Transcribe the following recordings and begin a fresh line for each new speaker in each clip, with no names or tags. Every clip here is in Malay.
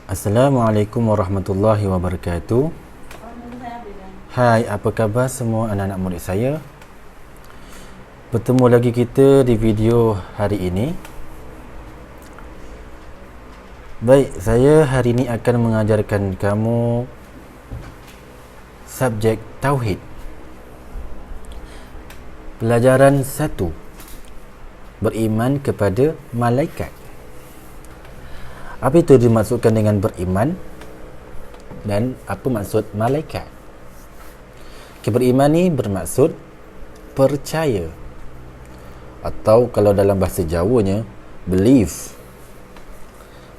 Assalamualaikum warahmatullahi wabarakatuh. Hai, apa khabar semua anak-anak murid saya? Bertemu lagi kita di video hari ini. Baik, saya hari ini akan mengajarkan kamu subjek Tauhid. Pelajaran 1. Beriman kepada malaikat. Apa itu dimaksudkan dengan beriman? Dan apa maksud malaikat? Beriman ni bermaksud percaya. Atau kalau dalam bahasa Jawanya, believe.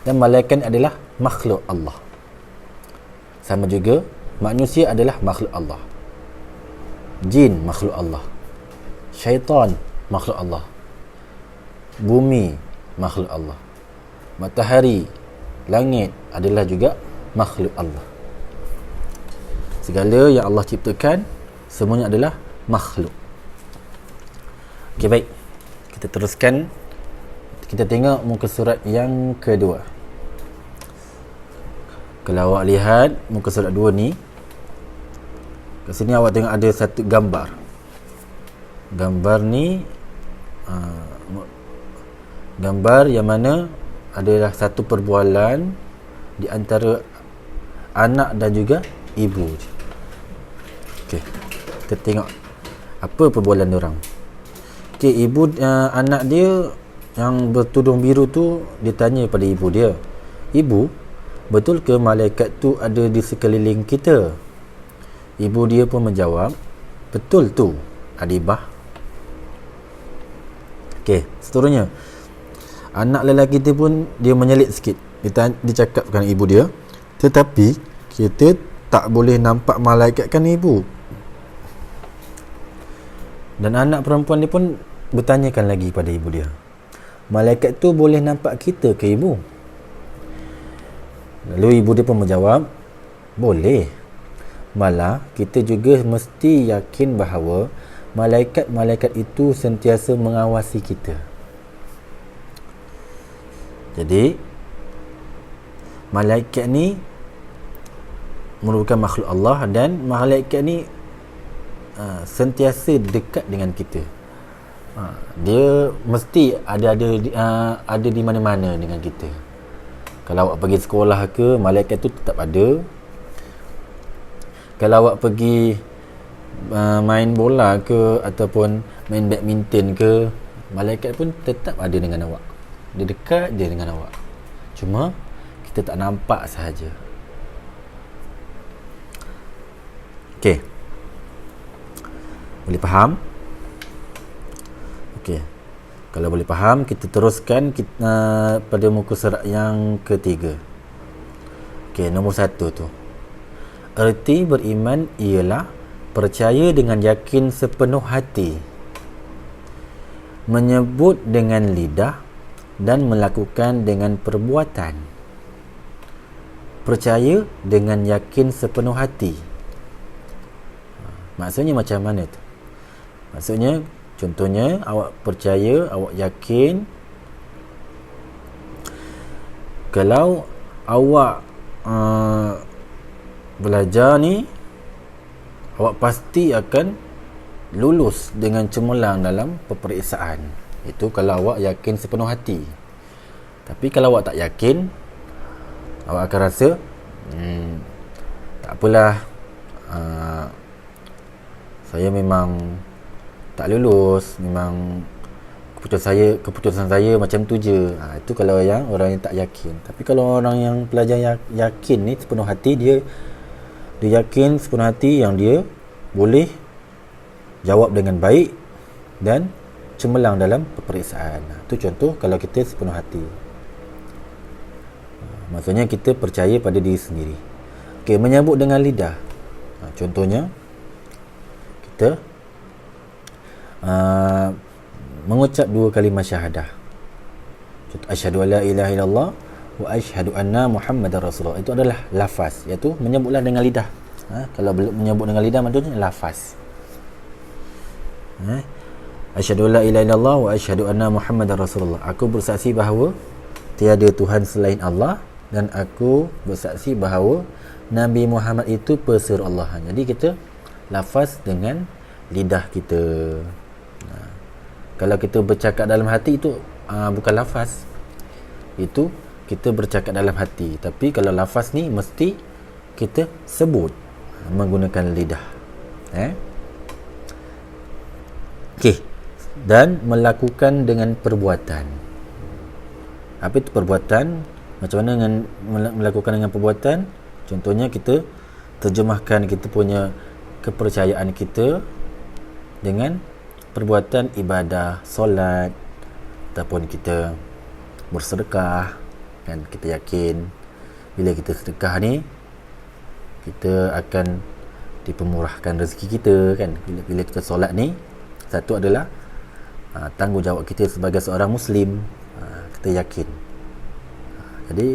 Dan malaikat adalah makhluk Allah. Sama juga, manusia adalah makhluk Allah. Jin, makhluk Allah. Syaitan, makhluk Allah. Bumi, makhluk Allah. Matahari, langit adalah juga makhluk Allah. Segala yang Allah ciptakan semuanya adalah makhluk. Okey, baik. Kita teruskan. Kita tengok muka surat yang kedua. Kalau awak lihat muka surat 2 ni, kat sini awak tengok ada satu gambar. Gambar ni gambar yang mana adalah satu perbualan di antara anak dan juga ibu. Okey, kita tengok apa perbualan diorang. Okey, ibu anak dia yang bertudung biru tu, dia tanya pada ibu dia, "Ibu, betul ke malaikat tu ada di sekeliling kita?" Ibu dia pun menjawab, "Betul tu, Adibah." Okey, seterusnya anak lelaki dia pun dia menyelit sikit. Dia cakapkan ibu dia, "Tetapi kita tak boleh nampak malaikat kan ibu?" Dan anak perempuan dia pun bertanyakan lagi pada ibu dia, "Malaikat tu boleh nampak kita ke ibu?" Lalu ibu dia pun menjawab, "Boleh. Malah kita juga mesti yakin bahawa malaikat-malaikat itu sentiasa mengawasi kita." Jadi malaikat ni merupakan makhluk Allah, dan malaikat ni sentiasa dekat dengan kita. Dia mesti ada di mana-mana dengan kita. Kalau awak pergi sekolah ke, malaikat tu tetap ada. Kalau awak pergi main bola ke ataupun main badminton ke, malaikat pun tetap ada dengan awak. Dia dekat je dengan awak. Cuma kita tak nampak sahaja. Okey, boleh faham? Okey, kalau boleh faham, kita teruskan pada muka surat yang ketiga. Okey, nombor 1 tu. Erti beriman ialah percaya dengan yakin sepenuh hati, menyebut dengan lidah dan melakukan dengan perbuatan. Percaya dengan yakin sepenuh hati. Maksudnya macam mana tu? Maksudnya, contohnya awak percaya, awak yakin kalau awak belajar ni, awak pasti akan lulus dengan cemerlang dalam peperiksaan. Itu kalau awak yakin sepenuh hati. Tapi kalau awak tak yakin, awak akan rasa tak apalah, saya memang tak lulus, memang keputusan saya macam tu je. Itu kalau yang orang yang tak yakin. Tapi kalau orang yang pelajar yakin ni sepenuh hati, dia yakin sepenuh hati yang dia boleh jawab dengan baik dan cemerlang dalam peperiksaan. Itu contoh kalau kita sepenuh hati. Maksudnya kita percaya pada diri sendiri. Okey, menyebut dengan lidah. Contohnya kita mengucap 2 kalimah syahadah. Contoh, asyhadu alla ilaha illallah wa asyhadu anna muhammadar rasulullah. Itu adalah lafaz, iaitu menyebutlah dengan lidah. Kalau belum menyebut dengan lidah, maksudnya lafaz. Asyhadu alla ilaha illallah wa asyhadu anna muhammadar rasulullah. Aku bersaksi bahawa tiada Tuhan selain Allah dan aku bersaksi bahawa Nabi Muhammad itu pesuruh Allah. Jadi kita lafaz dengan lidah kita. Kalau kita bercakap dalam hati itu bukan lafaz, itu kita bercakap dalam hati. Tapi kalau lafaz ni mesti kita sebut menggunakan lidah. Okey. Dan melakukan dengan perbuatan. Apa itu perbuatan? Macam mana dengan melakukan dengan perbuatan? Contohnya kita terjemahkan kita punya kepercayaan kita dengan perbuatan ibadah, solat, ataupun kita bersedekah. Kan kita yakin bila kita sedekah ni kita akan dipermurahkan rezeki kita, kan. Bila kita solat ni, satu adalah tanggungjawab kita sebagai seorang Muslim. Kita yakin. Jadi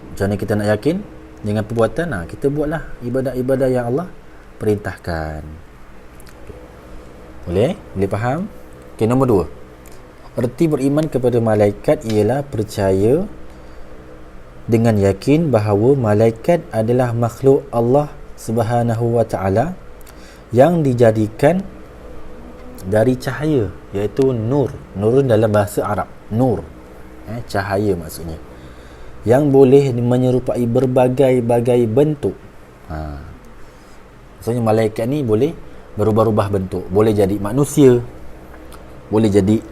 macam mana kita nak yakin? Dengan perbuatan. Kita buatlah ibadah-ibadah yang Allah perintahkan. Boleh faham? Okay, nombor 2. Erti beriman kepada malaikat ialah percaya dengan yakin bahawa malaikat adalah makhluk Allah Subhanahu wa ta'ala yang dijadikan dari cahaya, iaitu nur. Nur dalam bahasa Arab, nur, cahaya maksudnya, yang boleh menyerupai berbagai-bagai bentuk. Maksudnya malaikat ni boleh berubah-ubah bentuk. Boleh jadi manusia, boleh jadi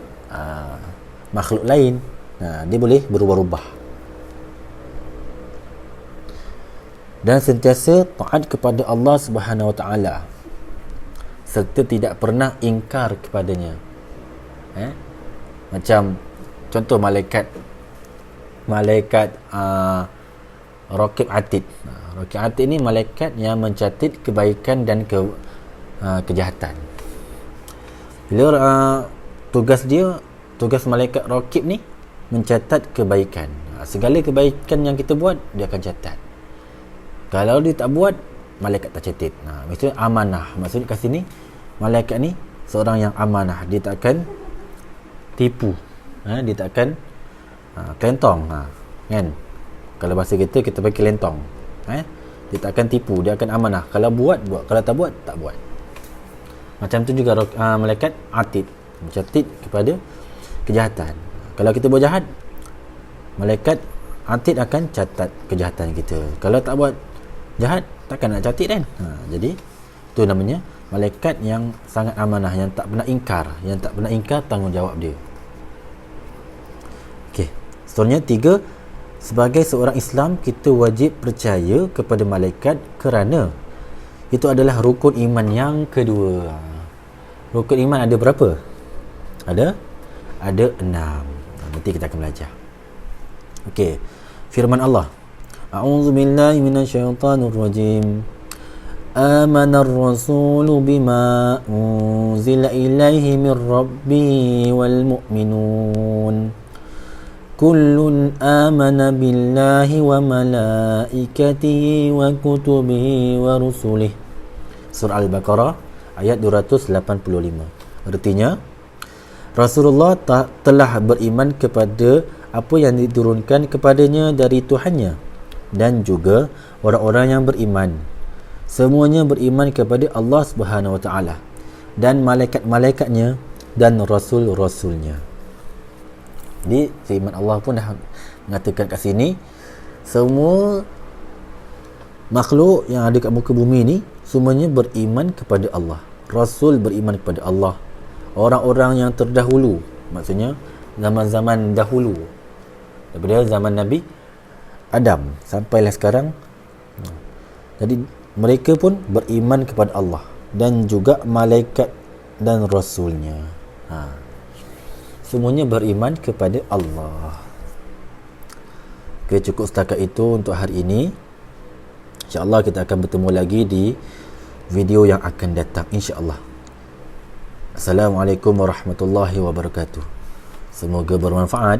makhluk lain. Dia boleh berubah-ubah. Dan sentiasa taat kepada Allah Subhanahu wa ta'ala, serta tidak pernah ingkar kepadanya. Macam contoh malaikat Raqib Atid. Raqib Atid ni malaikat yang mencatat kebaikan dan kejahatan. Bila tugas malaikat Raqib ni mencatat kebaikan. Segala kebaikan yang kita buat dia akan catat. Kalau dia tak buat, malaikat tak catat. Maksudnya amanah. Maksudnya kat sini malaikat ni seorang yang amanah. Dia tak akan tipu. Dia tak akan kelentong. Kan? Kalau bahasa kita pakai lentong. Dia tak akan tipu. Dia akan amanah. Kalau buat. Kalau tak buat, tak buat. Macam tu juga malaikat Atid, mencatat kepada kejahatan. Kalau kita buat jahat, malaikat Atid akan catat kejahatan kita. Kalau tak buat jahat, takkan nak catat, kan. Jadi itu namanya malaikat yang sangat amanah, yang tak pernah ingkar tanggungjawab dia. Okey, seterusnya 3. Sebagai seorang Islam, kita wajib percaya kepada malaikat kerana itu adalah rukun iman yang kedua. Rukun iman ada berapa? Ada 6. Nanti kita akan belajar. Okey, firman Allah, A'udzu billahi minasyaitonir rajim. Amana ar-rasulu bima unzila ilaihi min rabbih wal mu'minun. Kullun amana billahi wa malaikatihi wa kutubihi wa rusulihi. Surah Al-Baqarah ayat 285. Artinya, Rasulullah telah beriman kepada apa yang diturunkan kepadanya dari Tuhannya, dan juga orang-orang yang beriman. Semuanya beriman kepada Allah Subhanahu wa ta'ala dan malaikat-malaikatnya dan rasul-rasulnya. Jadi firman Allah pun dah mengatakan kat sini, semua makhluk yang ada kat muka bumi ni semuanya beriman kepada Allah. Rasul beriman kepada Allah. Orang-orang yang terdahulu, maksudnya zaman-zaman dahulu, daripada zaman Nabi Adam sampailah sekarang. Jadi mereka pun beriman kepada Allah dan juga malaikat dan rasulnya. Semuanya beriman kepada Allah. Okay, cukup setakat itu untuk hari ini. InsyaAllah kita akan bertemu lagi di video yang akan datang, insyaAllah. Assalamualaikum warahmatullahi wabarakatuh. Semoga bermanfaat.